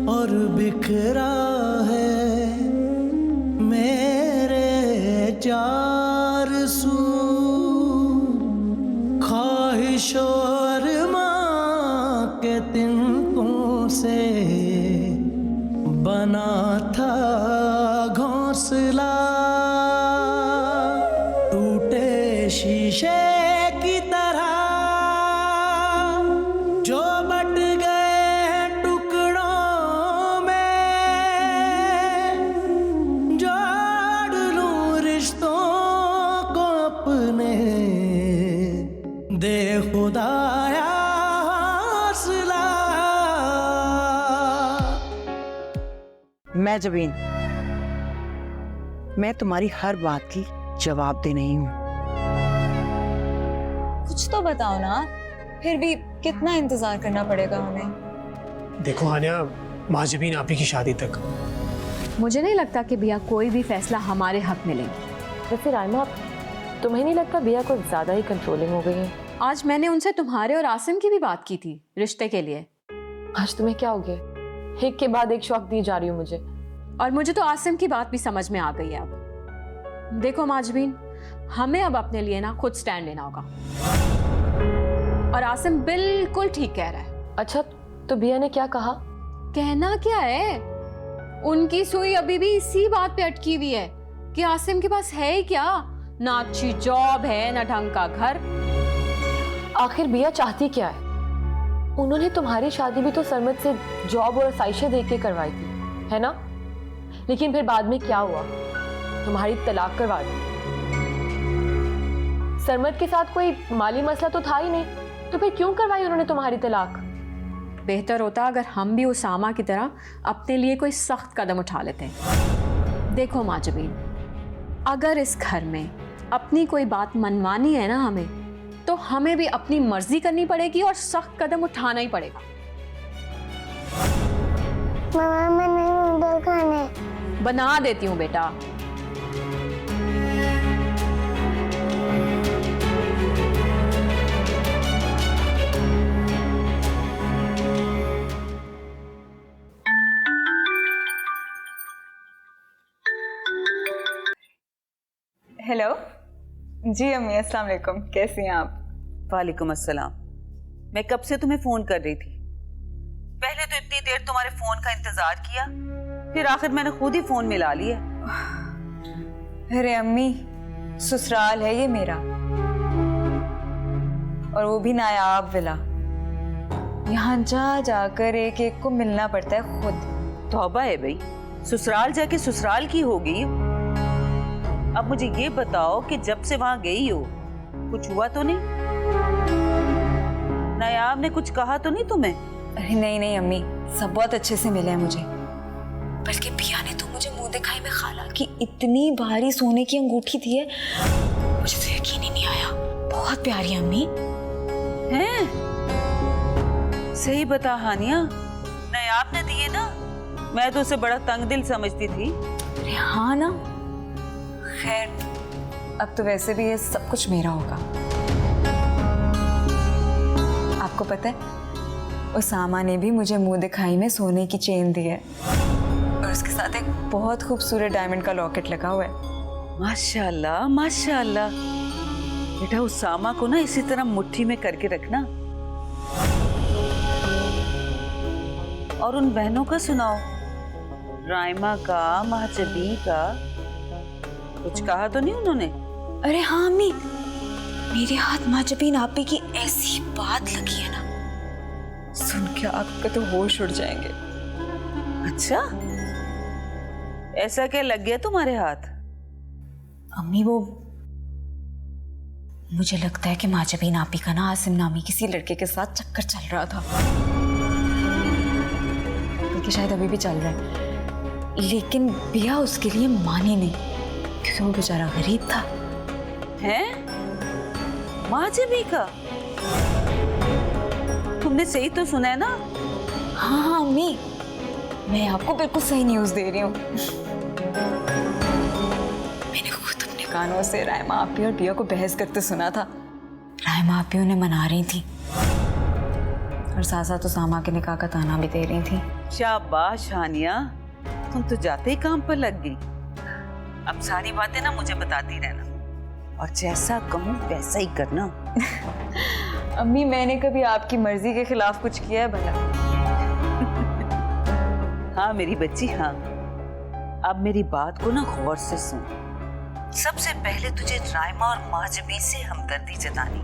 और बिखरा है मेरे चार सू, ख्वाहिशों और माँ के तिनकों से बना था घोंसला, टूटे शीशे की तरह जो बट गए टुकड़ों में, जोड़ लूं रिश्तों को अपने, दे खुदाया हौसला। मैं जबीन, मैं तुम्हारी हर बात की जवाब दे नहीं हूँ। कुछ तो बताओ ना, फिर भी कितना इंतजार करना पड़ेगा हमें? देखो हानिया, माँ जबीन आपी की शादी तक। मुझे नहीं लगता कि बिया कोई भी फैसला हमारे हक में लेगी। वैसे राइमा, तुम्हें नहीं लगता बिया कुछ ज्यादा ही कंट्रोलिंग हो गई है? आज मैंने उनसे तुम्हारे और आसिम की भी बात की थी रिश्ते के लिए। आज तुम्हें क्या हो गया? एक के बाद एक शौक दी जा रही हो मुझे। और मुझे तो आसिम की बात भी समझ में आ गई है। अब देखो माजबीन, हमें अब अपने लिए ना खुद स्टैंड लेना होगा, और आसिम बिल्कुल ठीक कह रहा है। अच्छा, तो बिया ने क्या कहा? कहना क्या है, उनकी सुई अभी भी इसी बात पे अटकी हुई है कि आसिम के पास है ही क्या, ना अच्छी जॉब है ना ढंग का घर। आखिर बिया चाहती क्या है? उन्होंने तुम्हारी शादी भी तो सरमद से जॉब और आसाइशें देख के करवाई थी, है ना? लेकिन फिर बाद में क्या हुआ? तुम्हारी तलाक करवा दी। सरमद के साथ कोई माली मसला तो था ही नहीं, तो फिर क्यों करवाई उन्होंने तुम्हारी तलाक? बेहतर होता अगर हम भी उसामा की तरह अपने लिए कोई सख्त कदम उठा लेते। देखो माजबीन, अगर इस घर में अपनी कोई बात मनवानी है ना हमें, तो हमें भी अपनी मर्जी करनी पड़ेगी और सख्त कदम उठाना ही पड़ेगा। मामा, मैंने नूडल खाने। बना देती हूँ बेटा। हेलो जी अम्मी, अस्सलाम वालेकुम, कैसी हैं आप? वालेकुम अस्सलाम। मैं कब से तुम्हें फोन कर रही थी। पहले तो इतनी देर तुम्हारे फोन का इंतजार किया, फिर आखिर मैंने खुद ही फोन मिला लिया। अरे अम्मी, ससुराल है ये मेरा, और वो भी नायाब विला। यहाँ जा जाकर एक एक को मिलना पड़ता है खुद। तौबा है भाई, ससुराल जाके ससुराल की होगी। अब मुझे ये बताओ कि जब से वहां गई हो कुछ हुआ तो नहीं? नायाब ने कुछ कहा तो नहीं तुम्हें? अरे नहीं नहीं अम्मी, सब बहुत अच्छे से मिले हैं मुझे। बल्कि पिया ने तो मुझे मुंह दिखाई में खाला कि इतनी भारी सोने की अंगूठी दी है, मुझे तो यकीन ही नहीं आया। बहुत प्यारी अम्मी। हैं? सही बता हानिया, नायाब ने दिए ना? मैं तो उसे बड़ा तंग दिल समझती थी। अरे हाँ ना। खैर, अब तो वैसे भी ये सब कुछ मेरा होगा। आपको पता है, उसामा ने भी मुझे मुंह दिखाई में सोने की चेन दी है, और उसके साथ एक बहुत खूबसूरत डायमंड का लॉकेट लगा हुआ है। माशाल्लाह माशाल्लाह। बेटा उसामा को ना इसी तरह मुट्ठी में करके रखना। और उन बहनों का सुनाओ, राइमा का, महजबी का, कुछ कहा तो नहीं उन्होंने? अरे हाँ अम्मी, मेरे हाथ महजबीन आपी की ऐसी बात लगी है ना, सुन के आपके तो होश उड़ जाएंगे। अच्छा, ऐसा क्या लग गया तुम्हारे हाथ? अम्मी, वो मुझे लगता है कि महजबीन आपी का ना आसिम नामी किसी लड़के के साथ चक्कर चल रहा था, बल्कि शायद अभी भी चल रहा है। लेकिन बिया उसके लिए मानी नहीं, क्योंकि वो बेचारा गरीब था। हैं? महजबी का? तुमने सही तो सुना है ना? हाँ हाँ अम्मी, मैं आपको बिल्कुल सही न्यूज़ दे रही हूँ। मैंने खुद अपने कानों से राइमा आपी और बिया को बहस करते सुना था। राइमा आपी उन्हें मना रही थी और साथ साथ उसामा के निकाह का ताना भी दे रही थी। शाबाश हानिया, तुम तो जाते ही काम पर लग गई। अब सारी बातें ना मुझे बताती रहना, और जैसा कहूँ वैसा ही करना। अम्मी, मैंने कभी आपकी मर्जी के खिलाफ कुछ किया है भला? हाँ मेरी बच्ची, हाँ। अब मेरी बात को ना गौर से सुन। सबसे पहले तुझे राइमा और माजबी से हमदर्दी जतानी।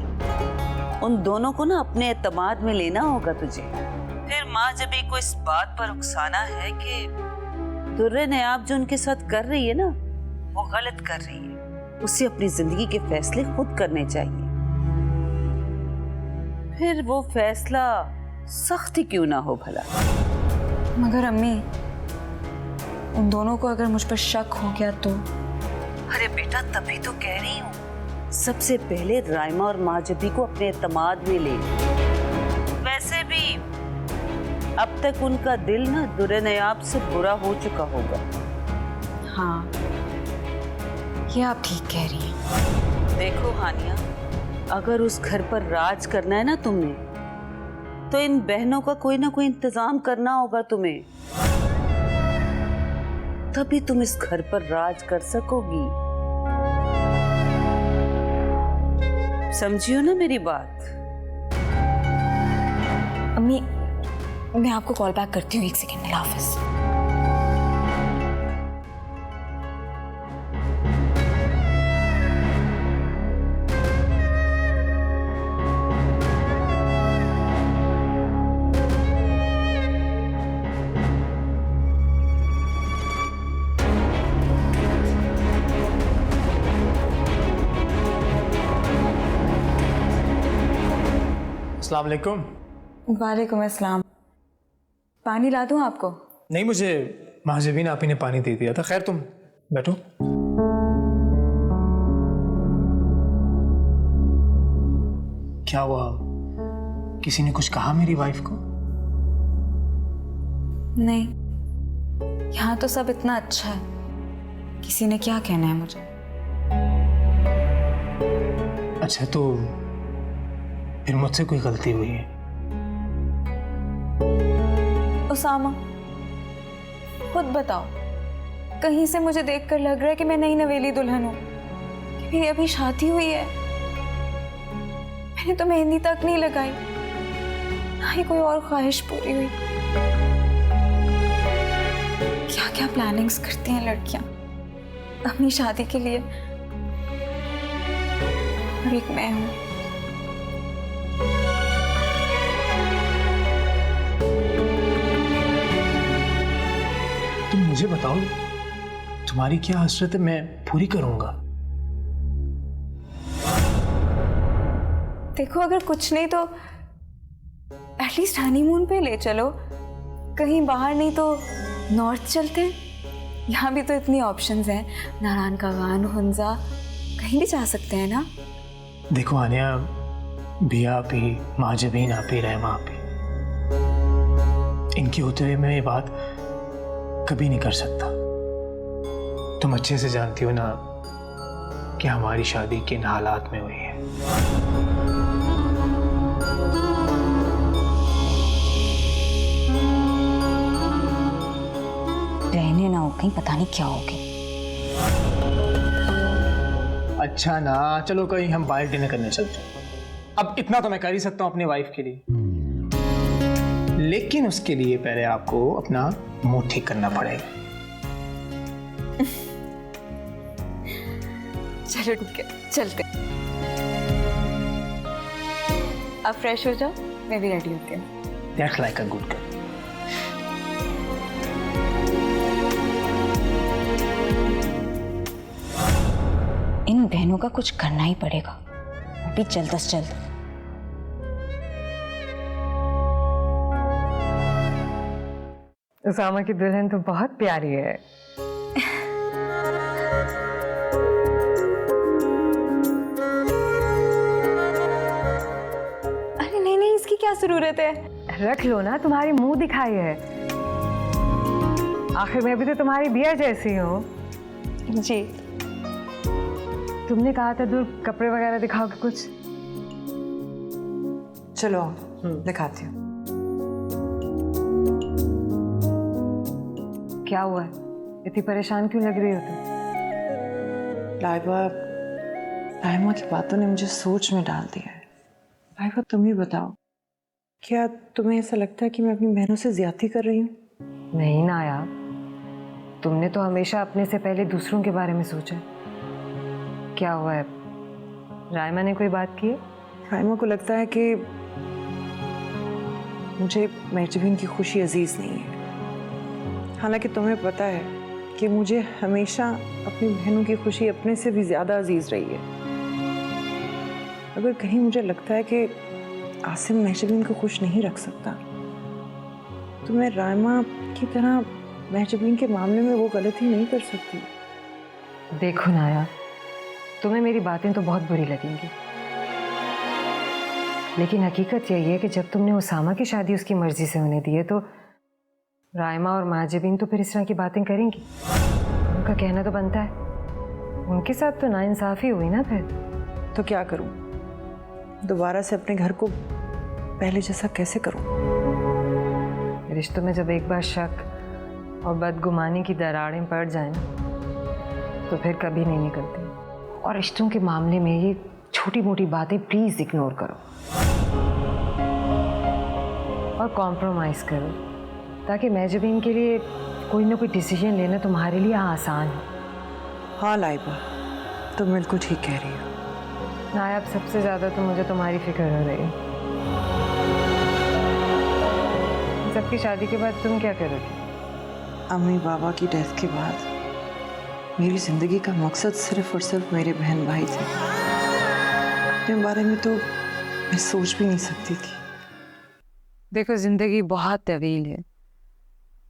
उन दोनों को ना अपने एतमाद में लेना होगा तुझे। फिर माजबी को इस बात पर उकसाना है कि दुर्रे नयाब जो उनके साथ कर रही है ना, वो गलत कर रही है। उसे अपनी जिंदगी के फैसले खुद करने चाहिए, फिर वो फैसला सख्त ही क्यों ना हो भला। मगर अम्मी, उन दोनों को अगर मुझ पर शक हो गया तो? अरे बेटा, तभी तो कह रही हूँ, सबसे पहले राइमा और माजबी को अपने एतमाद में ले। वैसे भी अब तक उनका दिल ना दुर्रे नयाब से बुरा हो चुका होगा। हाँ, ये आप ठीक कह रही हैं। देखो हानिया, अगर उस घर पर राज करना है ना तुमने, तो इन बहनों का कोई ना कोई इंतजाम करना होगा तुम्हें, तभी तुम इस घर पर राज कर सकोगी। समझियो ना मेरी बात? अम्मी, मैं आपको कॉल बैक करती हूँ, 1 सेकेंड। अल्लाह हाफिज। अस्सलाम वालेकुम। वालेकुम अस्सलाम। पानी ला दूँ आपको? नहीं, मुझे महाजबीन आपी ने पानी दे दिया था। खैर तुम बैठो। क्या हुआ, किसी ने कुछ कहा मेरी वाइफ को? नहीं, यहाँ तो सब इतना अच्छा है, किसी ने क्या कहना है मुझे। अच्छा, तो फिर मुझसे कोई गलती हुई है? उसामा, खुद बताओ, कहीं से मुझे देखकर लग रहा है कि मैं नई नवेली दुल्हन हूँ, कि मेरी अभी शादी हुई है। मैंने तो मेहंदी तक नहीं लगाई, ना ही कोई और ख्वाहिश पूरी हुई। क्या क्या प्लानिंग्स करती हैं लड़कियां अपनी शादी के लिए, और एक मैं हूँ। तुम मुझे बताओ, तुम्हारी क्या हसरत है, मैं पूरी करूंगा। देखो, अगर कुछ नहीं तो एटलीस्ट हनीमून पे ले चलो, कहीं बाहर नहीं तो नॉर्थ चलते हैं। यहाँ भी तो इतनी ऑप्शंस हैं, नारायण का गान, हुंजा, कहीं भी जा सकते हैं ना। देखो आनिया, बिया आपी, माजबीन आपी, रहमा आपी, इनके होते हुए मैं ये बात कभी नहीं कर सकता। तुम अच्छे से जानती हो ना कि हमारी शादी किन हालात में हुई है। रहने ना हो, कहीं पता नहीं क्या हो गया। अच्छा ना, चलो कहीं हम बाहर डिनर करने चलते हैं। अब इतना तो मैं कर ही सकता हूँ अपनी वाइफ के लिए, लेकिन उसके लिए पहले आपको अपना मुंह ठीक करना पड़ेगा। चलो ठीक है, चलते। अब फ्रेश हो जाओ, मैं भी रेडी होती हूँ। That's like a good girl. इन बहनों का कुछ करना ही पड़ेगा, अभी जल्द से जल्द। उसामा की दुल्हन तो बहुत प्यारी है। अरे नहीं नहीं, इसकी क्या जरूरत है? रख लो ना, तुम्हारी मुंह दिखाई है। आखिर मैं भी तो तुम्हारी बिया जैसी हूँ। जी। तुमने कहा था दूर कपड़े वगैरह दिखाओगे कुछ। चलो दिखाती हूँ। क्या हुआ है? इतनी परेशान क्यों लग रही हो तुम? लाइमा की बातों ने मुझे सोच में डाल दिया है। लाइबा तुम ही बताओ, क्या तुम्हें ऐसा लगता है कि मैं अपनी बहनों से ज्यादती कर रही हूँ? नहीं ना यार, तुमने तो हमेशा अपने से पहले दूसरों के बारे में सोचा। क्या हुआ है? राइमा ने कोई बात की है? लाइमा को लगता है कि मुझे महजबीन की खुशी अजीज नहीं है। हालांकि तुम्हें पता है कि मुझे हमेशा अपनी बहनों की खुशी अपने से भी ज्यादा अजीज रही है। अगर कहीं मुझे लगता है कि आसिम महजबीन को खुश नहीं रख सकता, तो मैं राइमा की तरह महजबीन के मामले में वो गलती नहीं कर सकती। देखो नाया, तुम्हें मेरी बातें तो बहुत बुरी लगेंगी, लेकिन हकीकत यही है कि जब तुमने उसामा की शादी उसकी मर्जी से होने दी है, तो राइमा और माजिबीन तो फिर इस तरह की बातें करेंगी। उनका कहना तो बनता है। उनके साथ तो नाइंसाफी हुई ना फिर। तो क्या करूं? दोबारा से अपने घर को पहले जैसा कैसे करूं? रिश्तों में जब एक बार शक और बदगुमानी की दरारें पड़ जाए ना, तो फिर कभी नहीं निकलती। और रिश्तों के मामले में ये छोटी मोटी बातें प्लीज इग्नोर करो और कॉम्प्रोमाइज करो, ताकि महजबीन के लिए कोई ना कोई डिसीजन लेना तुम्हारे लिए आसान हो। हाँ लाइबा, तुम बिल्कुल ठीक कह रही हो। नायाब, सबसे ज़्यादा तो मुझे तुम्हारी फिक्र हो रही है। सबकी शादी के बाद तुम क्या करोगी? अम्मी बाबा की डेथ के बाद मेरी जिंदगी का मकसद सिर्फ और सिर्फ मेरे बहन भाई थे। अपने बारे में तो मैं सोच भी नहीं सकती थी। देखो, जिंदगी बहुत तवील है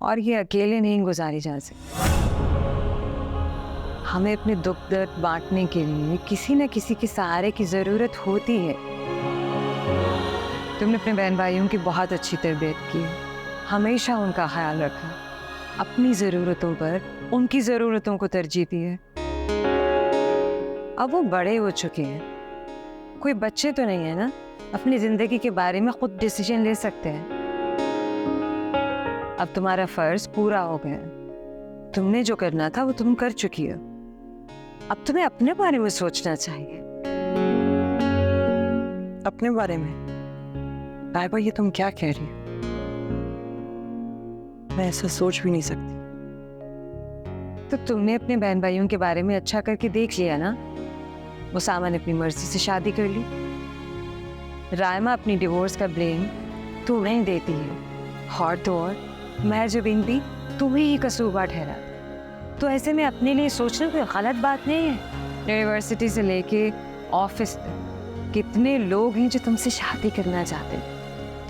और ये अकेले नहीं गुजारी जा सकती। हमें अपने दुख दर्द बांटने के लिए किसी न किसी के सहारे की जरूरत होती है। तुमने अपने बहन भाइयों की बहुत अच्छी तरबियत की, हमेशा उनका ख्याल रखा, अपनी ज़रूरतों पर उनकी ज़रूरतों को तरजीह दी है। अब वो बड़े हो चुके हैं, कोई बच्चे तो नहीं है ना, अपनी ज़िंदगी के बारे में खुद डिसीजन ले सकते हैं। अब तुम्हारा फ़र्ज पूरा हो गया, तुमने जो करना था वो तुम कर चुकी हो। अब तुम्हें अपने बारे में सोचना चाहिए। अपने बारे में? लाइबा, ये तुम क्या कह रही हो? मैं ऐसा सोच भी नहीं सकती। तो तुमने अपने बहन भाइयों के बारे में अच्छा करके देख लिया ना। उसामा ने अपनी मर्जी से शादी कर ली, राइमा अपनी डिवोर्स का ब्लेम तुम्हें देती है, और तो और महजबीन भी तुम्हें ही कसूरवार ठहरा। तो ऐसे में अपने लिए सोचना कोई गलत बात नहीं है। यूनिवर्सिटी से लेके ऑफिस तक कितने लोग हैं जो तुमसे शादी करना चाहते हैं,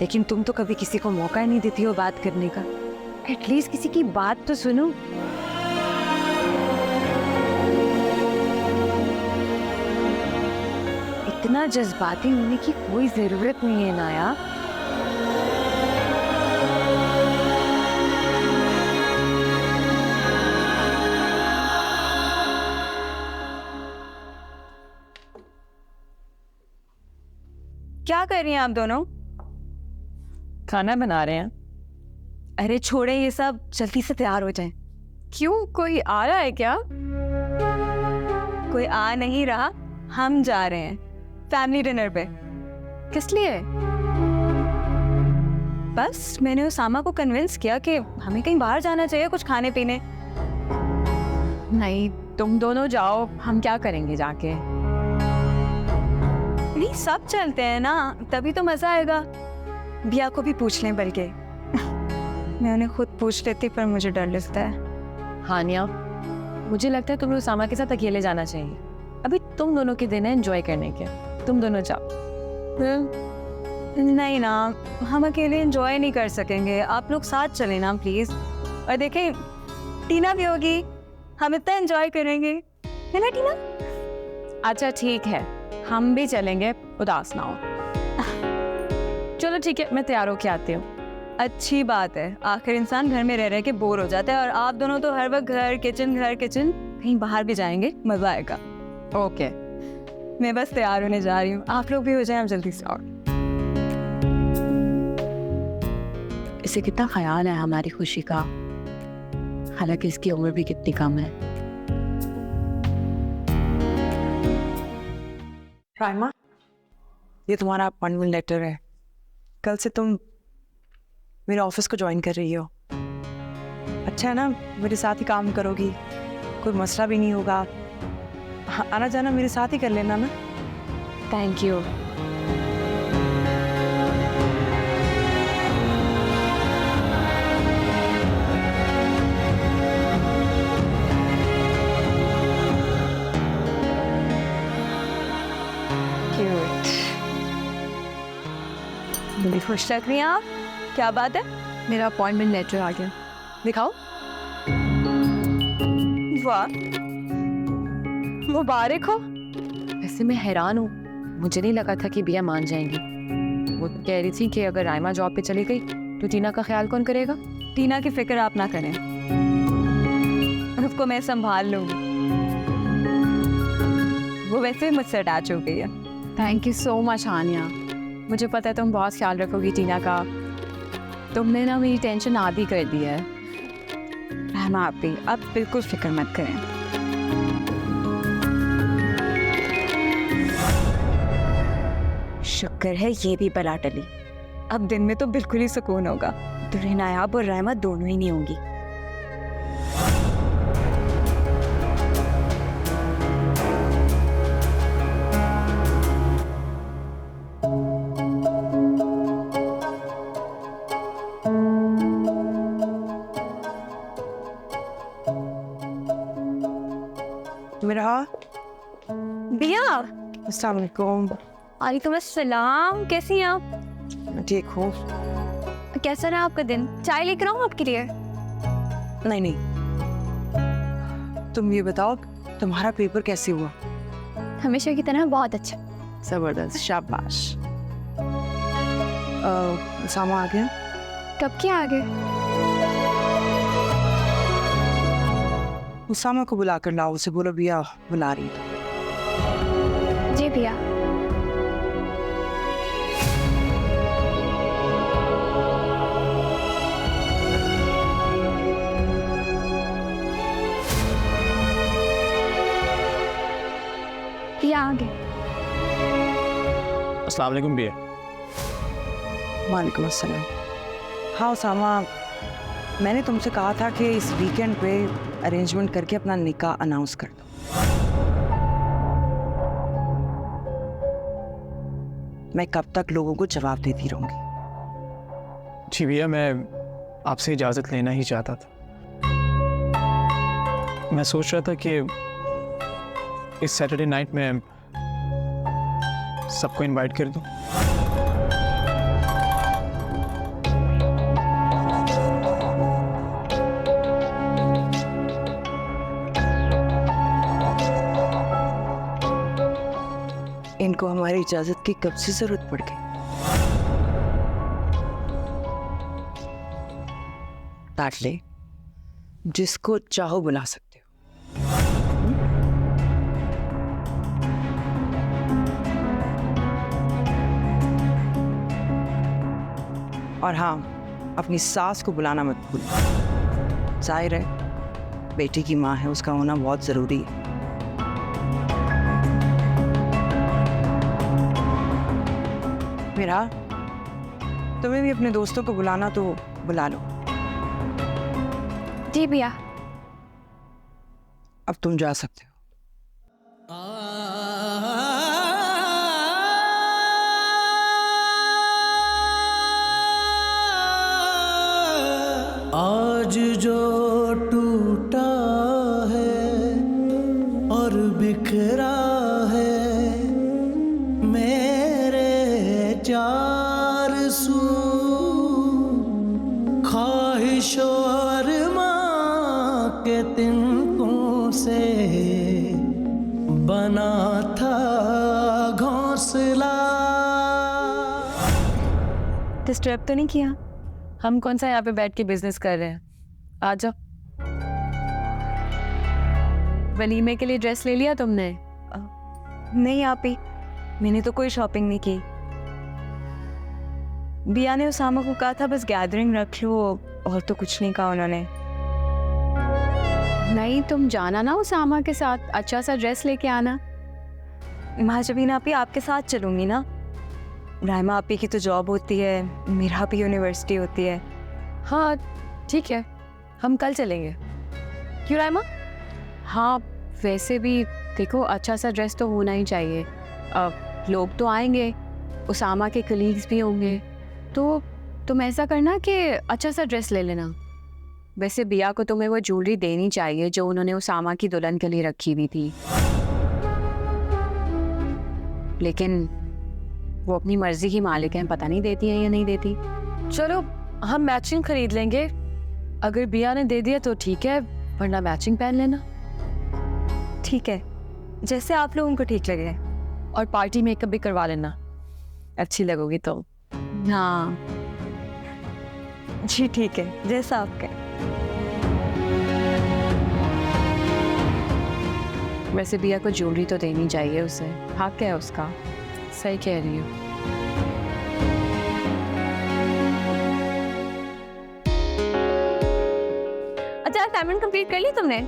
लेकिन तुम तो कभी किसी को मौका ही नहीं देती हो बात करने का। एटलीस्ट किसी की बात तो सुनो। इतना जज्बाती होने की कोई जरूरत नहीं है नाया। क्या कर रही हैं आप दोनों? खाना बना रहे हैं। अरे छोड़े ये सब, जल्दी से तैयार हो जाएं। क्यों, कोई आ रहा है क्या? कोई आ नहीं रहा, हम जा रहे हैं फैमिली डिनर पे। किस लिए? बस मैंने उसामा को कन्विंस किया कि हमें कहीं बाहर जाना चाहिए, कुछ खाने पीने। नहीं, तुम दोनों जाओ, हम क्या करेंगे जाके? नहीं, सब चलते हैं ना, तभी तो मजा आएगा। बिया को भी पूछ लें, बल्कि मैं उन्हें खुद पूछ लेती, पर मुझे डर लगता है। हानिया, मुझे लगता है तुम्हें उसामा के साथ अकेले जाना चाहिए। अभी तुम दोनों के दिन है एंजॉय करने के, तुम दोनों जाओ। नहीं ना, हम अकेले एंजॉय नहीं कर सकेंगे, आप लोग साथ चलें ना प्लीज। और देखें, टीना भी होगी, हम इतना एंजॉय करेंगे, है ना टीना? अच्छा ठीक है, हम भी चलेंगे, उदास ना हो। चलो ठीक है, मैं तैयार होके आती हूँ। अच्छी बात है, आखिर इंसान घर में रह रह के बोर हो जाता है, और आप दोनों तो हर वक्त घर किचन, कहीं बाहर भी जाएंगे, मजा आएगा। ओके, मैं बस तैयार होने जा रही हूँ, आप लोग भी हो जाएं, आप जल्दी से। और इसे कितना ख्याल है हमारी खुशी का। हालांकि इसकी उम्र भी कितनी कम है। राइमा, ये तुम्हारा अपॉइंटमेंट लेटर है। कल से तुम मेरे ऑफिस को ज्वाइन कर रही हो। अच्छा है ना, मेरे साथ ही काम करोगी, कोई मसला भी नहीं होगा। आना जाना मेरे साथ ही कर लेना ना। Thank you. बड़ी खुश लग रही हैं आप, क्या बात है? मेरा अपॉइंटमेंट लेटर आ गया, दिखाओ। वाह, मुबारक हो। वैसे मैं हैरान हूँ, मुझे नहीं लगा था कि बिया मान जाएंगी। वो तो कह रही थी कि अगर राइमा जॉब पे चली गई तो टीना का ख्याल कौन करेगा। टीना की फिक्र आप ना करें, उसको मैं संभाल लूंगी। वो वैसे भी मुझसे अटैच हो गई है। Thank you so much Aniya. मुझे पता है तुम बहुत ख्याल रखोगी टीना का। तुमने ना मेरी टेंशन आधी कर दी है। रहमा आपी, आप बिल्कुल फिक्र मत करें। शुक्र है ये भी बला टली। अब दिन में तो बिल्कुल ही सुकून होगा। दुल्हन नायाब और रहमा दोनों ही नहीं होंगी। मेरा बिया, अस्सलाम वालेकुम। वालेकुम अस्सलाम। कैसी हैं आप? मैं ठीक हूँ। कैसा रहा आपका दिन? चाय लेकर आऊँ आपके लिए? नहीं नहीं, तुम ये बताओ तुम्हारा पेपर कैसे हुआ? हमेशा की तरह बहुत अच्छा। जबरदस्त, शाबाश। सामा आ गया? कब के आ गए? उसामा को बुला कर लाओ, उसे बोलो बिया बुला रही है। जी बिया। बिया आ गए। अस्सलाम वालेकुम बिया। वालेकुम अस्सलाम। हाँ उसामा, मैंने तुमसे कहा था कि इस वीकेंड पे अरेंजमेंट करके अपना निकाह अनाउंस कर दो। मैं कब तक लोगों को जवाब देती रहूंगी? जी भैया, मैं आपसे इजाज़त लेना ही चाहता था। मैं सोच रहा था कि इस सैटरडे नाइट में सबको इनवाइट कर दूं। इनको हमारी इजाजत की कब से जरूरत पड़ गई? काट ले, जिसको चाहो बुला सकते हो। और हाँ, अपनी सास को बुलाना मत भूलना। जाहिर है बेटी की माँ है, उसका होना बहुत जरूरी है। मेरा, तुम्हें भी अपने दोस्तों को बुलाना तो बुला लो। जी भैया। अब तुम जा सकते हो। आज जो टूटा है और बिखरा है मेरे चार सू, ख्वाहिशों और माँ के तिनकों से बना था घोंसला। डिस्टर्ब तो नहीं किया? हम कौन सा यहाँ पे बैठ के बिजनेस कर रहे हैं? आ जाओ। वलीमे के लिए ड्रेस ले लिया तुमने? नहीं आप ही, मैंने तो कोई शॉपिंग नहीं की। बिया ने उसामा को कहा था बस गैदरिंग रख लो, और तो कुछ नहीं कहा उन्होंने। नहीं, तुम जाना ना उसामा के साथ, अच्छा सा ड्रेस लेके आना। महाजबीन आपी आपके साथ चलूंगी ना। राइमा आपी की तो जॉब होती है, मेरा भी यूनिवर्सिटी होती है। हाँ ठीक है, हम कल चलेंगे। क्यों राइमा? हाँ, वैसे भी देखो अच्छा सा ड्रेस तो होना ही चाहिए। लोग तो आएंगे, उसामा के कलीग्स भी होंगे, तो तुम ऐसा करना कि अच्छा सा ड्रेस ले लेना। वैसे बिया को तुम्हें वो ज्वेलरी देनी चाहिए जो उन्होंने उसामा की दुल्हन के लिए रखी हुई थी, लेकिन वो अपनी मर्जी की मालिक हैं, पता नहीं देती हैं या नहीं देती। चलो हम मैचिंग खरीद लेंगे, अगर बिया ने दे दिया तो ठीक है, वरना मैचिंग पहन लेना। ठीक है, जैसे आप लोगों को ठीक लगे। और पार्टी मेकअप भी करवा लेना, अच्छी लगोगी तो। हाँ जी ठीक है, जैसा आप कहें। वैसे बिया को ज्वेलरी तो देनी चाहिए, उसे हक है उसका। सही कह रही हो। अच्छा, असाइनमेंट कंप्लीट कर ली तुमने?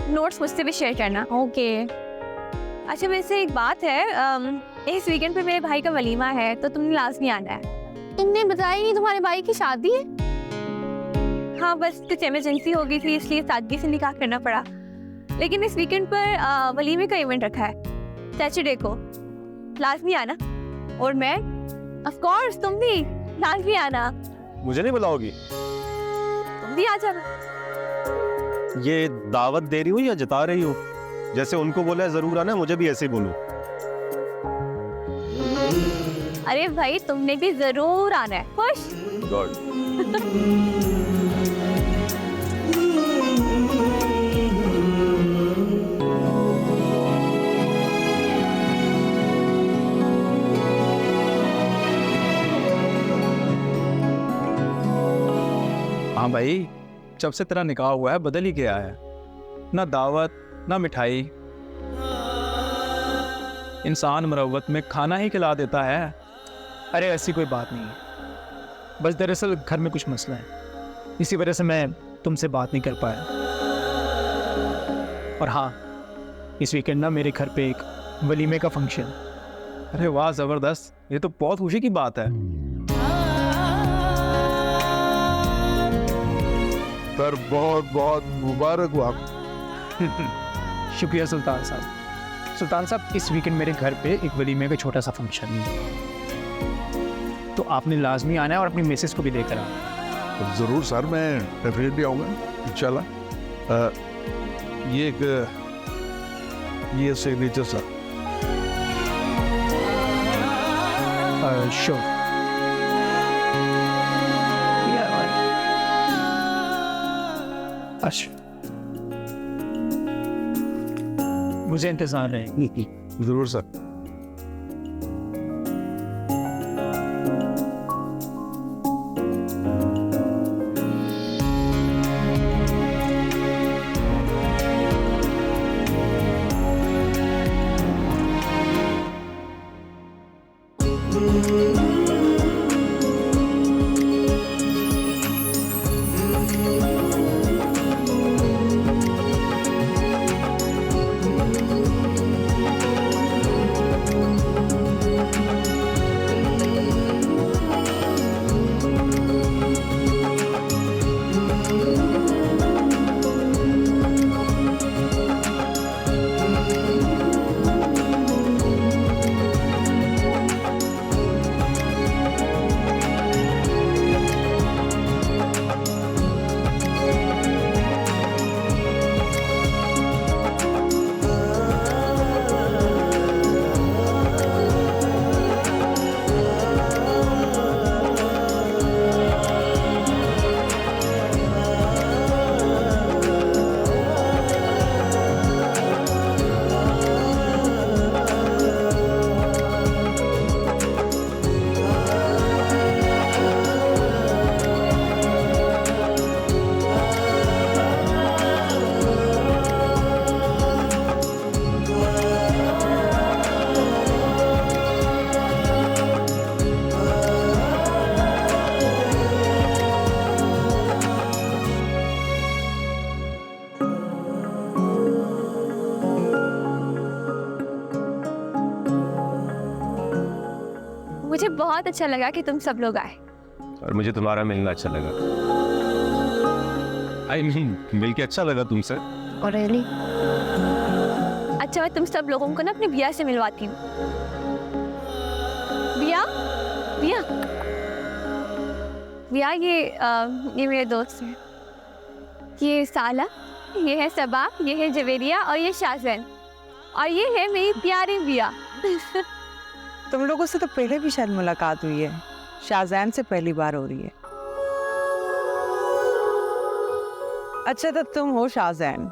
नोट्स मुझसे भी शेयर करना। ओके। अच्छा वैसे एक बात है, इस वीकेंड पे मेरे भाई का वलीमा है, तो तुमने लाजमी आना है। तुमने बताया नहीं तुम्हारे भाई की शादी है? हाँ, बस कुछ इमरजेंसी हो गई थी इसलिए सादगी से निकाह करना पड़ा, लेकिन इस वीकेंड पर वलीमे का इवेंट रखा है, सैटरडे को। लाजमी आना। और मैं ऑफ कोर्स, तुम भी लाजमी आना। मुझे नहीं बुलाओगी? तुम भी आ जाना। ये दावत दे रही हूँ या जता रही हूँ? जैसे उनको बोला है जरूर आना, मुझे भी ऐसे ही बोलो। अरे भाई, तुमने भी जरूर आना है। खुश? गुड। हाँ भाई, जब से तेरा निकाह हुआ है बदल ही गया है, ना दावत ना मिठाई, इंसान मरवत में खाना ही खिला देता है। अरे ऐसी कोई बात नहीं है, बस दरअसल घर में कुछ मसला है, इसी वजह से मैं तुमसे बात नहीं कर पाया। और हाँ, इस वीकेंड ना मेरे घर पे एक वलीमे का फंक्शन। अरे वाह, ज़बरदस्त, ये तो बहुत खुशी की बात है। सर बहुत बहुत मुबारक हो आप। शुक्रिया सुल्तान साहब। सुल्तान साहब, इस वीकेंड मेरे घर पे एक वलीमे का छोटा सा फंक्शन है, तो आपने लाजमी आना है और अपनी मिसेस को भी लेकर आना। ज़रूर सर, मैं डेफिनेटली आऊँगा इंशाल्लाह। ये सिग्नेचर सर। श्योर। अच्छा, मुझे इंतजार है। ज़रूर सर। मुझे बहुत अच्छा लगा कि तुम सब लोग आए। और मुझे तुम्हारा मिलना अच्छा लगा। आई मीन मिल के अच्छा लगा तुमसे। और रियली अच्छा, मैं तुम सब लोगों को ना अपने बिया से मिलवाती हूँ। बिया, बिया, बिया, ये मेरे दोस्त हैं। ये साला, ये है सबा, ये है जवेरिया और ये शाहजैन, और ये है मेरी प्यारी बिया। तुम लोगों से तो पहले भी शायद मुलाकात हुई है, शाहजैन से पहली बार हो रही है। अच्छा तो तुम हो शाहजैन,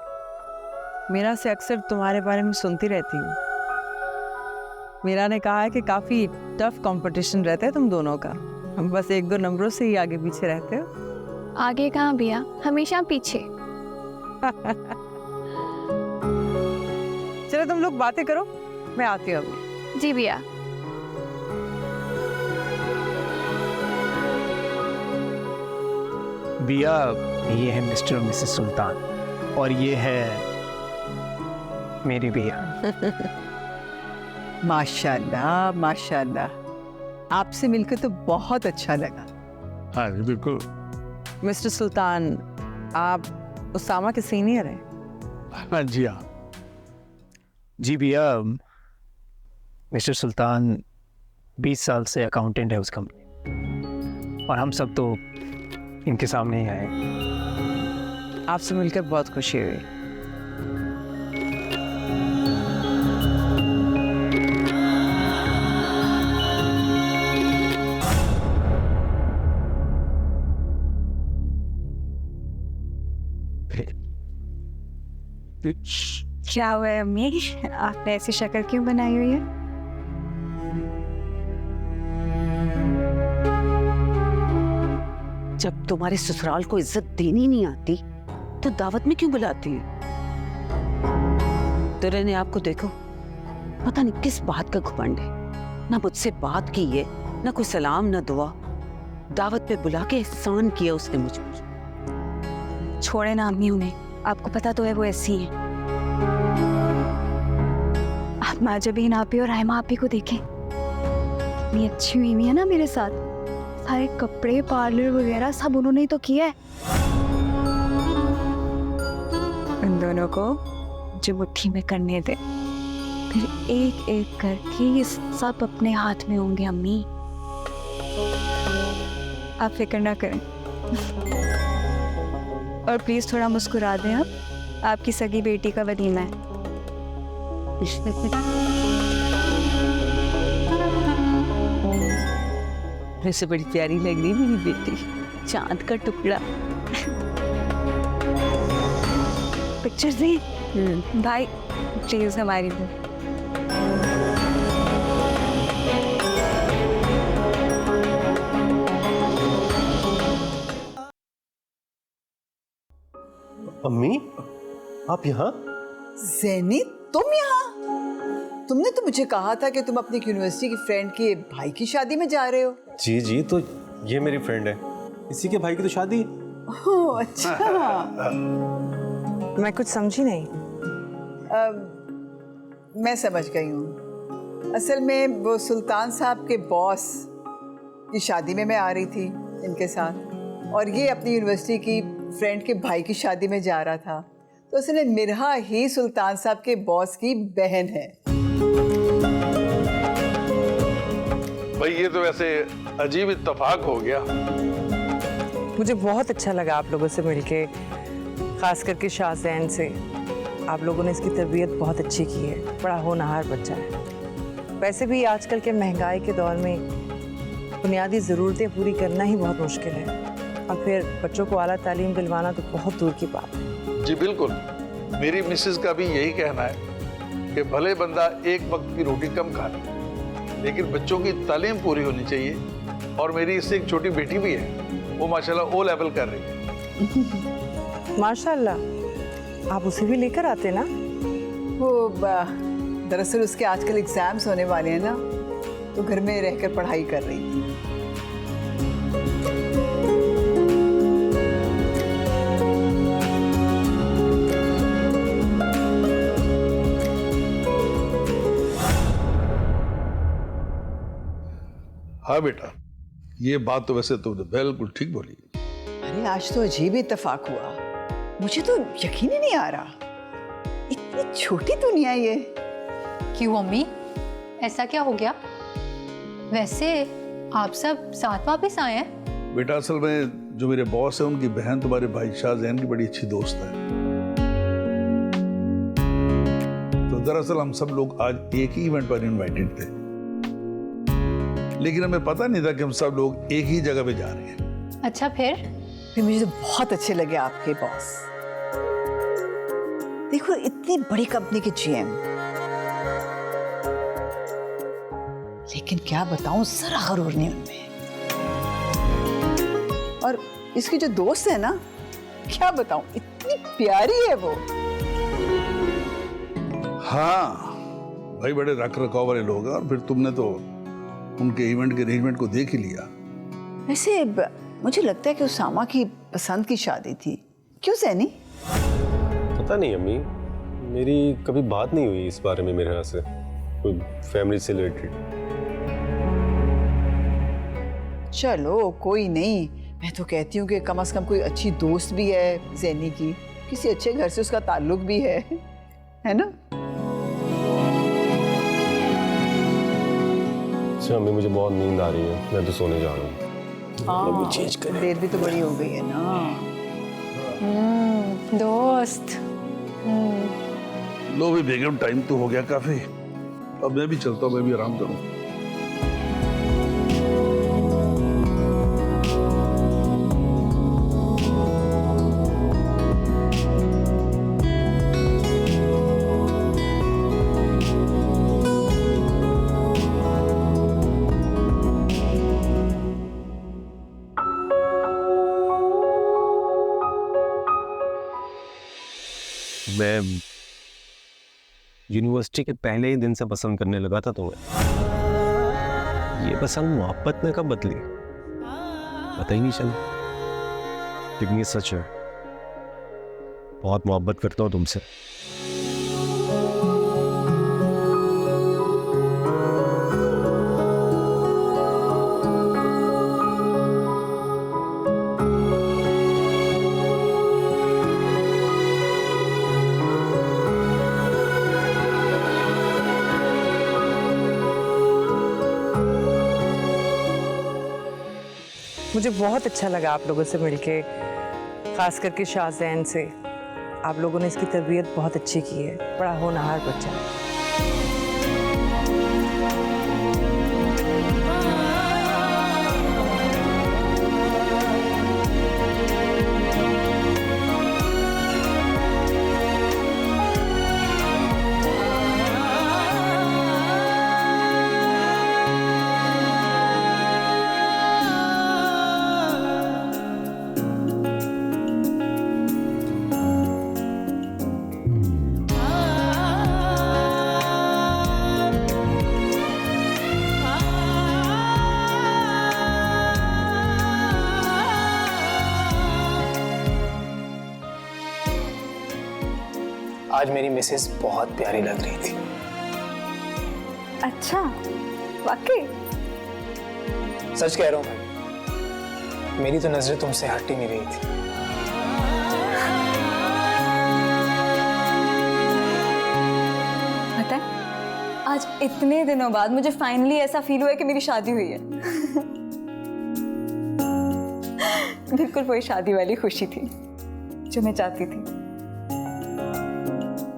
मीरा से अक्सर तुम्हारे बारे में सुनती रहती हूँ। मीरा ने कहा है कि काफ़ी टफ कंपटीशन रहता है तुम दोनों का, हम बस 1-2 नंबरों से ही आगे पीछे रहते हो। आगे कहाँ बिया, हमेशा पीछे। चलो तुम लोग बातें करो, मैं आती हूँ अभी। जी बिया। बिया, ये है मिस्टर और मिसेस सुल्तान, और ये है मेरी बिया। माशाल्लाह माशाल्लाह, आपसे मिलकर तो बहुत अच्छा लगा। हाँ जी बिल्कुल। मिस्टर सुल्तान, आप उसामा के सीनियर हैं? हाँ जी हाँ। जी बिया, मिस्टर सुल्तान 20 साल से अकाउंटेंट है उस कंपनी, और हम सब तो इनके सामने ही आए। आपसे मिलकर बहुत खुशी हुई। क्या हुआ है अम्मी, आपने ऐसी शक्ल क्यों बनाई हुई है? जब तुम्हारे ससुराल को इज्जत देनी नहीं आती तो दावत में क्यों बुलाती है? तेरे ने आपको देखो, पता नहीं किस बात का घमंड है। ना मुझसे बात की है, ना कोई सलाम, ना दुआ। दावत पे बुला के एहसान किया उसने मुझ पर। छोड़े ना अम्मी उन्हें, आपको पता तो है वो ऐसी हैं। आप माजबीन आपी और रायमा आपी को देखें, कितनी अच्छी हुई है ना मेरे साथ। सारे कपड़े, पार्लर वगैरह सब उन्होंने ही तो किया है। उन दोनों को जो मुट्ठी में करने दे, फिर एक एक करके ये सब अपने हाथ में होंगे अम्मी, आप फिक्र ना करें। और प्लीज थोड़ा मुस्कुरा दें आप, आपकी सगी बेटी का वलीमा है। वैसे बड़ी प्यारी लग रही मेरी बेटी, चांद का टुकड़ा। पिक्चर्स दी भाई, प्लीज हमारी भी। अम्मी, आप यहाँ? ज़ैनी, तुम यहाँ? तुमने तो मुझे कहा था कि तुम अपनी यूनिवर्सिटी की फ्रेंड के भाई की शादी में जा रहे हो। जी जी, तो ये मेरी फ्रेंड है, इसी के भाई की तो शादी। ओह अच्छा। मैं कुछ समझी नहीं। मैं समझ गई हूँ। असल में वो सुल्तान साहब के बॉस की शादी में मैं आ रही थी इनके साथ, और ये अपनी यूनिवर्सिटी की फ्रेंड के भाई की शादी में जा रहा था। तो उसने मिरहा ही सुल्तान साहब के बॉस की बहन है। भाई ये तो वैसे अजीब इत्तेफाक हो गया। मुझे बहुत अच्छा लगा आप लोगों से मिलके, खास करके शाहजैन से। आप लोगों ने इसकी तरबियत बहुत अच्छी की है, बड़ा होनहार बच्चा है। वैसे भी आजकल के महंगाई के दौर में बुनियादी ज़रूरतें पूरी करना ही बहुत मुश्किल है, और फिर बच्चों को आला तालीम दिलवाना तो बहुत दूर की बात है। जी बिल्कुल, मेरी मिसेस का भी यही कहना है कि भले बंदा एक वक्त की रोटी कम खा ले, लेकिन बच्चों की तालीम पूरी होनी चाहिए। और मेरी इससे एक छोटी बेटी भी है, वो माशाल्लाह ओ लेवल कर रही है। माशाल्लाह, आप उसे भी लेकर आते ना? वो दरअसल उसके आजकल एग्जाम्स होने वाले हैं ना, तो घर में रहकर पढ़ाई कर रही थी। हाँ बेटा, ये बात तो वैसे तुमने बिल्कुल ठीक बोली। अरे आज तो अजीब इत्तेफाक हुआ, मुझे तो यकीन ही नहीं आ रहा, इतनी छोटी दुनिया ये। क्यों अम्मी, ऐसा क्या हो गया? वैसे आप सब साथ वापस आए हैं? बेटा असल में जो मेरे बॉस है उनकी बहन तुम्हारे भाई शाहजैन की बड़ी अच्छी दोस्त है, तो दरअसल हम सब लोग आज एक ही इवेंट पर इनवाइटेड थे, लेकिन हमें पता नहीं था कि हम सब लोग एक ही जगह पे जा रहे हैं। अच्छा फिर मुझे तो बहुत अच्छे लगे आपके बॉस। देखो इतनी बड़ी कंपनी के जीएम, लेकिन क्या बताऊं जरा गरूर नहीं उनमें। और इसकी जो दोस्त है ना, क्या बताऊं इतनी प्यारी है वो। हाँ भाई, बड़े रख रखाव वाले लोग हैं, और फिर तुमने तो उनके इवेंट के अरेंजमेंट को देख ही लिया। वैसे मुझे लगता है कि उसामा की पसंद की शादी थी, क्यों सैनी? पता नहीं अम्मी, मेरी कभी बात नहीं हुई इस बारे में मेरे यहाँ से, कोई फैमिली से रिलेटेड। चलो कोई नहीं, मैं तो कहती हूँ कि कम से कम कोई अच्छी दोस्त भी है जैनी की, किसी अच्छे घर से उसका ताल्लुक भी है ना? अच्छा अम्मी, मुझे बहुत नींद आ रही है, मैं तो सोने जा रहा हूँ। हाँ, देर भी तो बड़ी हो गई है ना। दोस्त। लो भी बेगम, टाइम तो हो गया काफी, अब मैं भी चलता हूँ, मैं भी आराम करूँ। मैं यूनिवर्सिटी के पहले ही दिन से पसंद करने लगा था तुम्हें। ये पसंद मोहब्बत में कब बदली पता ही नहीं चला, लेकिन ये सच है, बहुत मोहब्बत करता हूँ तुमसे। मुझे बहुत अच्छा लगा आप लोगों से मिलके, खास करके शाहजैन से। आप लोगों ने इसकी तरबियत बहुत अच्छी की है, बड़ा होनहार बच्चा है। आज मेरी मिसेस बहुत प्यारी लग रही थी। अच्छा, वाकई? सच कह रहा हूँ भाई, मेरी तो नजरें तुमसे हट ही नहीं रही थी। पता है, आज इतने दिनों बाद मुझे फाइनली ऐसा फील हुआ है कि मेरी शादी हुई है। बिल्कुल वही शादी वाली खुशी थी जो मैं चाहती थी,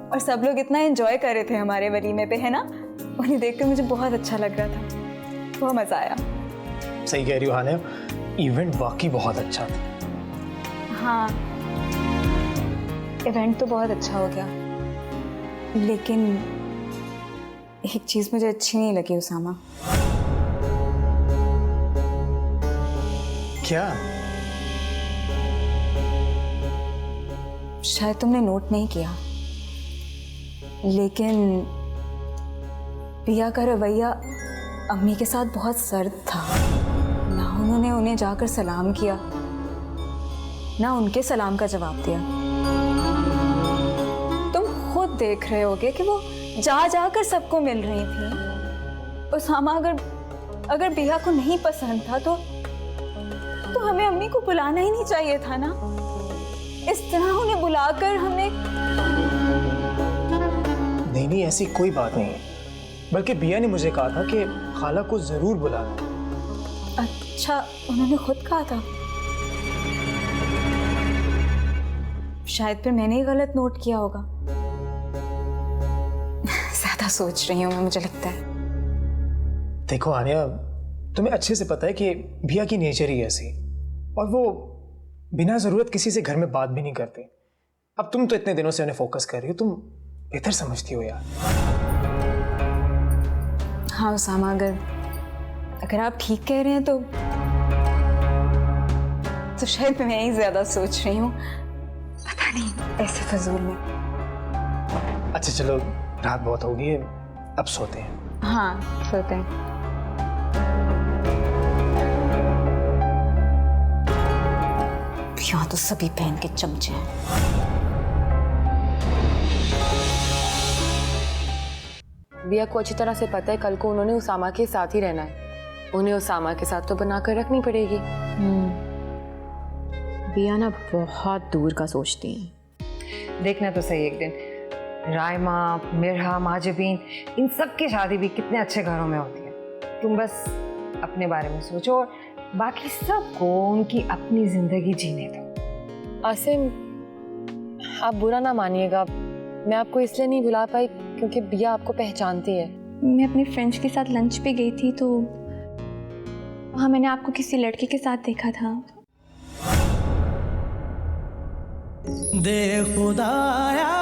और सब लोग इतना एंजॉय कर रहे थे हमारे वलीमे पे, है ना? उन्हें देखकर मुझे बहुत अच्छा लग रहा था, बहुत मजा आया। सही कह रही हो हाने, इवेंट वाकई बहुत अच्छा था। हाँ, इवेंट तो बहुत अच्छा हो गया, लेकिन एक चीज मुझे अच्छी नहीं लगी उसामा। क्या? शायद तुमने नोट नहीं किया, लेकिन पिया का रवैया अम्मी के साथ बहुत सर्द था। ना उन्होंने उन्हें जाकर सलाम किया, ना उनके सलाम का जवाब दिया। तुम खुद देख रहे होगे कि वो जा जाकर सबको मिल रही थी। उसामा अगर अगर बिया को नहीं पसंद था तो हमें अम्मी को बुलाना ही नहीं चाहिए था ना। इस तरह उन्हें बुलाकर हमें। नहीं, ऐसी कोई बात नहीं है, बल्कि बिया ने मुझे कहा था कि खाला को जरूर बुलाना। अच्छा, उन्होंने खुद कहा था? शायद फिर मैंने ही गलत नोट किया होगा। ज्यादा सोच रही हूँ मैं, मुझे लगता है। देखो आन्या, तुम्हें अच्छे से पता है कि बिया की नेचर ही ऐसी, और वो बिना जरूरत किसी से घर में बात भी नहीं करते। अब तुम तो इतने दिनों से उन्हें फोकस कर रही हो, तुम बेहतर समझती हो यार। हाँ उसामा, अगर आप ठीक कह रहे हैं तो शायद मैं ही ज्यादा सोच रही हूँ, पता नहीं, ऐसे फजूल में। अच्छा चलो, रात बहुत हो गई है, अब सोते हैं। हाँ सोते हैं। यहाँ तो सभी बहन के चमचे हैं। बिया को अच्छी तरह से पता है कल को उन्होंने उसामा के साथ ही रहना है। उन्हें उसामा के साथ तो बनाकर रखनी पड़ेगी। बिया ना बहुत दूर का सोचती हैं। देखना तो सही एक दिन रायमा, मिरहा, माजबीन, इन सब की शादी भी कितने अच्छे घरों में होती है। तुम बस अपने बारे में सोचो और बाकी सबको उनकी अपनी जिंदगी जीने दो। आसिम, आप बुरा ना मानिएगा, मैं आपको इसलिए नहीं बुला पाई क्योंकि बिया आपको पहचानती है। मैं अपनी फ्रेंड्स के साथ लंच पे गई थी तो वहाँ मैंने आपको किसी लड़के के साथ देखा था। दे खुदाया